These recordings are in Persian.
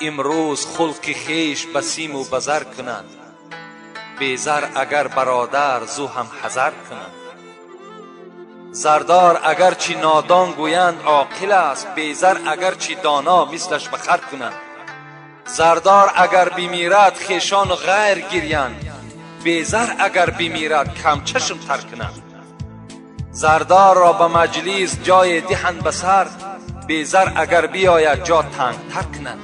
امروز خلق خیش بسیم و بزر کنند، بیزر اگر برادر زو هم حذر کنند. زردار اگر چی نادان گویند عاقل است، بیزر اگر چی دانا مثلش بخر کنند. زردار اگر بمیرد خیشان غیر گریند، بیزر اگر بمیرد کم چشم تر کنند. زردار را به مجلس جای دهند بسر، بیزر اگر بیاید جا تنگ تر کنند.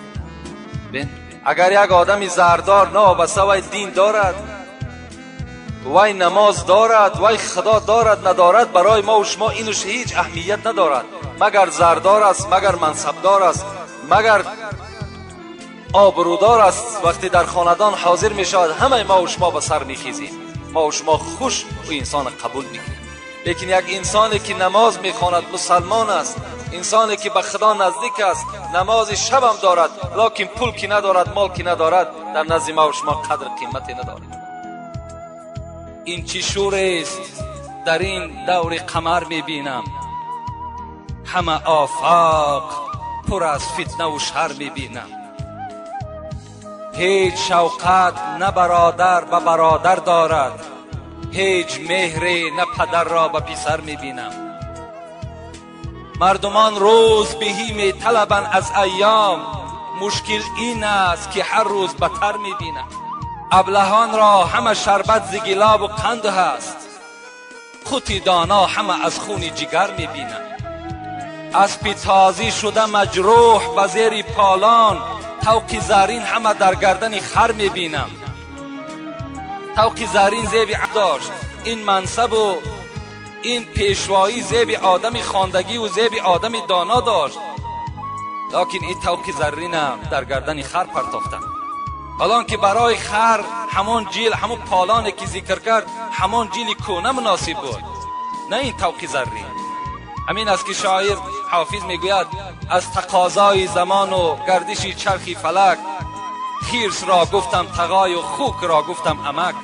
اگر یک آدمی زردار نابسته وی دین دارد، وی نماز دارد، وی خدا دارد ندارد، برای ما و شما اینوش هیچ اهمیت ندارد. مگر زردار است، مگر منصبدار است، مگر آبرودار است، وقتی در خاندان حاضر می شود همه ما و شما به سر می خیزیم، ما و شما خوش و انسان قبول می کنیم. لیکن یک انسانی که نماز می خواند، مسلمان است، انسانی که به خدا نزدیک است، نماز شب هم دارد، لکن پول که ندارد، مال که ندارد، در نزد ما و شما قدر قیمتی ندارد. این چی شور است در این دور قمر می بینم، همه آفاق پر از فتنه و شر می بینم. هیچ شوقت نه برادر به برادر دارد، هیچ مهری نه پدر را به پسر می بینم. مردمان روز بهی می طلبند از ایام، مشکل این است که هر روز بدتر می بینم. ابلهان را همه شربت ز گلاب و قند هست، خود دانا همه از خون جگر می بینم. اسب تازی شده مجروح به زیر پالان، طوق زرین همه در گردن خر می بینم. طوق زرین زیب داشت، این منصب و این پیشوایی زیب آدم خواندگی و زیب آدم دانا داشت، لیکن این طوق زرین در گردن خر پرتافتند. حالان که برای خر همون جیل، همون پالانی که ذکر کرد، همون جیل کونه مناسب بود، نه این طوق زرین. همین است که شاعر حافظ میگوید از تقاضای زمان و گردش چرخی فلک، خیرس را گفتم تقای و خوک را گفتم امک.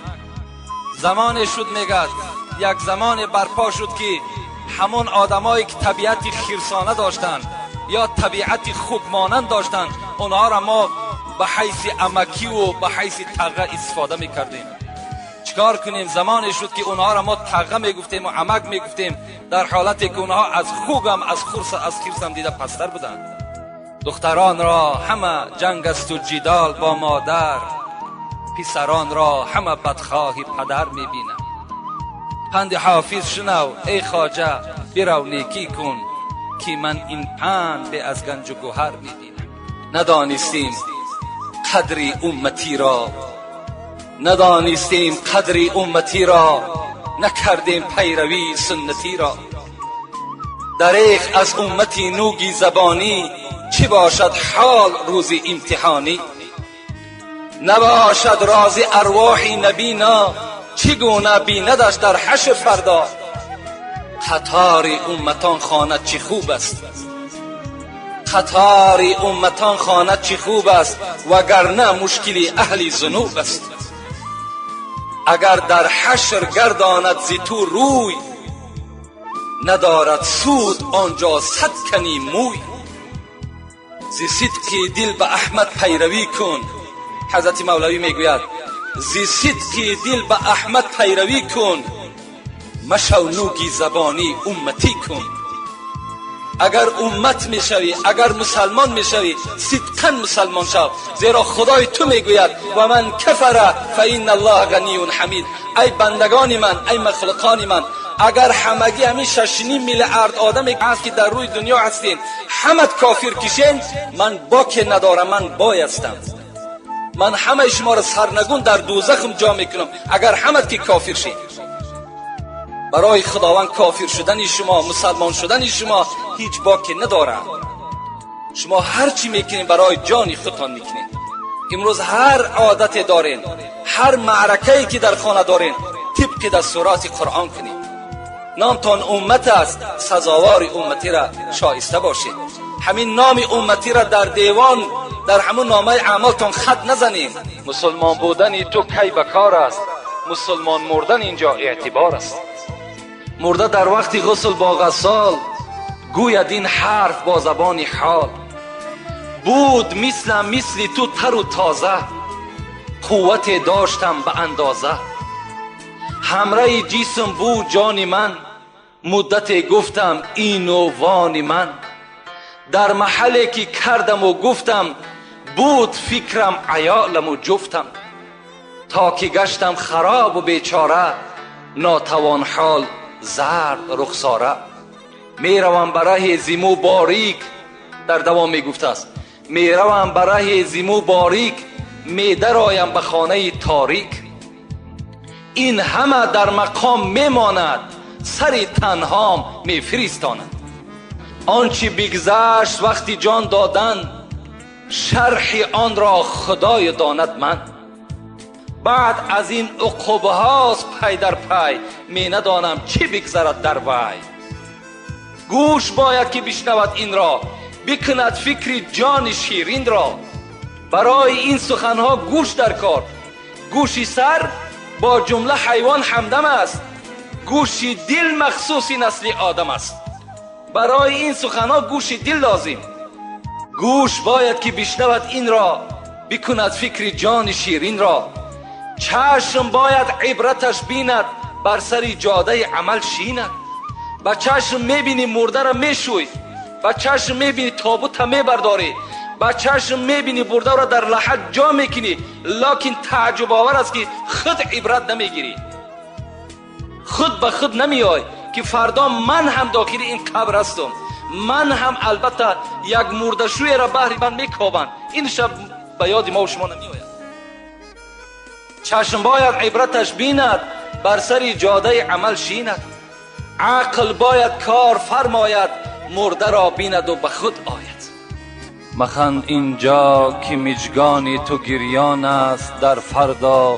زمان شد میگد، یک زمان برپا شد که همون آدمایی که طبیعت خیرسانه داشتند یا طبیعت خوک مانند داشتند، اونها را ما به حیث امکی و به حیث تقه استفاده میکردیم. چیکار کنیم؟ زمانی شد که اونها را ما تقه میگفتیم و امک میگفتیم، در حالتی که اونها از خوگم از خیرسم دیده پستر بودند. دختران را همه جنگ است و جدال با مادر، پسران را همه بدخواهی پدر میبینم. پند حافظ شنو ای خواجه برو نیکی کن، که من این پند به از گنج و گوهر میبینم. ندانستیم قدر امتی را، ندانستیم قدر امتی را، نکردیم پیروی سنتی را. دریغ از امتی نوگی زبانی، چی باشد حال روز امتحانی. نباشد راز ارواح نبینا، چگونه بیندش در حشر فردا. قطار امتان خواند چی خوب است، قطار امتان خواند چی خوب است، وگرنه مشکل اهل ذنوب است. اگر در حشر گرداند ز تو روی، ندارد سود آنجا صد کنی موی. ز صدق دل به احمد پیروی کن، حضرت مولوی میگوید ز صدق دل به احمد پیروی کن، مشو نوگی زبانی امتی کن. اگر امت میشوی، اگر مسلمان میشوی، صدقا مسلمان شو، زیرا خدای تو میگوید و من کفر فإن الله غنی حمید. ای بندگان من، ای مخلوقان من، اگر همگی همین 6.5 میلیارد آدمی هست که در روی دنیا هستین، همه کافر کشین، من باک ندارم، من بای هستم. من همه شما را سرنگون در دوزخم جا میکنم اگر همه که کافر شین. برای خداوند کافر شدن شما، مسلمان شدن شما هیچ باکی نداره. شما هر چی میکنین برای جان خودتان میکنین. امروز هر عادت دارین، هر معرکه‌ای که در خانه دارین، طبق دستورات قرآن کنین. نامتان امت است، سزاوار امتی را شایسته باشید. همین نام امتی را در دیوان، در همون نامه اعمالتان خط نزنین. مسلمان بودن تو کی بکار است، مسلمان مردن اینجا اعتبار است. مرده در وقت غسل با غسال، گوید این حرف با زبان حال. بود مثل تو تر و تازه، قوت داشتم به اندازه. همراه جسم بود جان من، مدت گفتم این و وان من. در محلی که کردم و گفتم، بود فکرم عیالم و جفتم. تا که گشتم خراب و بیچاره، ناتوان حال زرد رخساره. میروم برای زیمو باریک، در دوام میگفته است، میروم برای زیمو باریک، میدرایم به خانه تاریک. این همه در مقام میماند، سر تنهام میفرستاند. آنچه بگذشت وقتی جان دادن، شرح آن را خدای داند من. بعد از این عقوبه هاست پی در پی، می ندانم چه بگذرد در وی. گوش باید که بشنود این را، بکند فکر جان شیرین را. برای این سخنها گوش در کار، گوش سر با جمله حیوان همدم است، گوش دل مخصوص نسل آدم است. برای این سخنها گوش دل لازم، گوش باید که بشنود این را، بکند فکر جان شیرین را. چشم باید عبرتش بیند، بر سر جاده عمل شیند. با چشم میبینی مرده را میشوی، با چشم میبینی تابوت میبرداری، با چشم میبینی برده را در لحد جا میکنی. لکن تعجب آور است که خود عبرت نمیگیری، خود به خود نمیای که فردا من هم داخل این قبر هستم، من هم البته یک مرده شوی را بهر من میکابند. این شب به یاد ما و شما نمیآید. چشم باید عبرتش بیند، بر سر جاده عمل شیند. عقل باید کار فرماید، مرده را بیند و به خود آید. مخند اینجا که مژگان تو گریان است در فردا،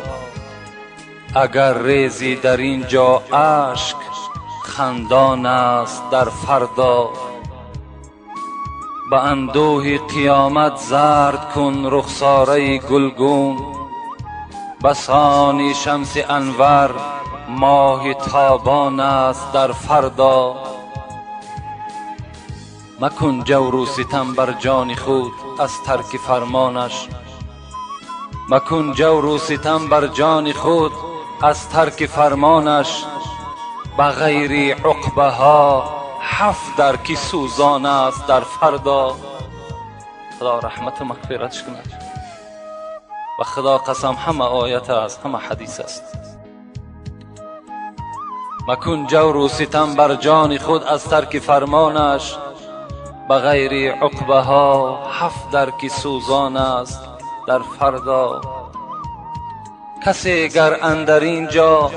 اگر ریزی در اینجا اشک خندان است در فردا. به اندوه قیامت زرد کن رخساره گلگون، بسان شمس انور ماه تابان است در فردا. مکن جور و ستم بر جان خود از ترک فرمانش، مکن جور و ستم بر جان خود از ترک فرمانش. به غیر عقبه ها 7 درک سوزان است در فردا. خدا رحمت و مغفرتش کند. و خدا قسم همه آیت است، همه حدیث است. مکن جور و ستم بر جان خود از ترک فرمانش، به غیر عقبه ها 7 درک سوزان است در فردا. کسی گر اندر اینجا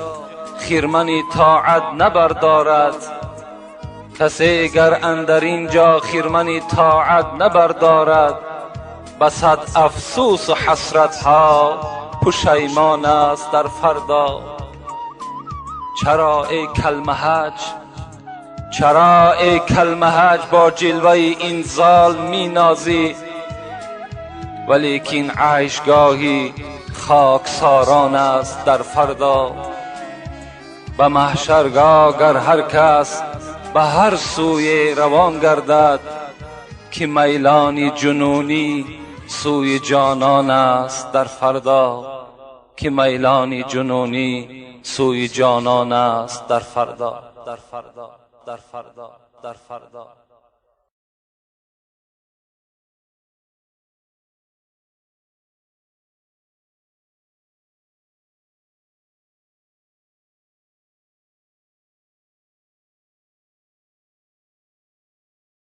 خرمن طاعت نبردارد، کسی گر اندر اینجا خرمن طاعت نبردارد، به صد افسوس و حسرت ها پشیمان است در فردا. چرا ای کلمهج، چرا ای کلمهج با جلوه این زال می نازی، ولیکن عیشگاهی خاکساران است در فردا. به محشرگاه گر هر کس به هر سوی روان گردد، که میلان جنونی سوی جانان است در فردا، که میلان جنونی سوی جانان است در فردا، در فردا، در فردا، در فردا.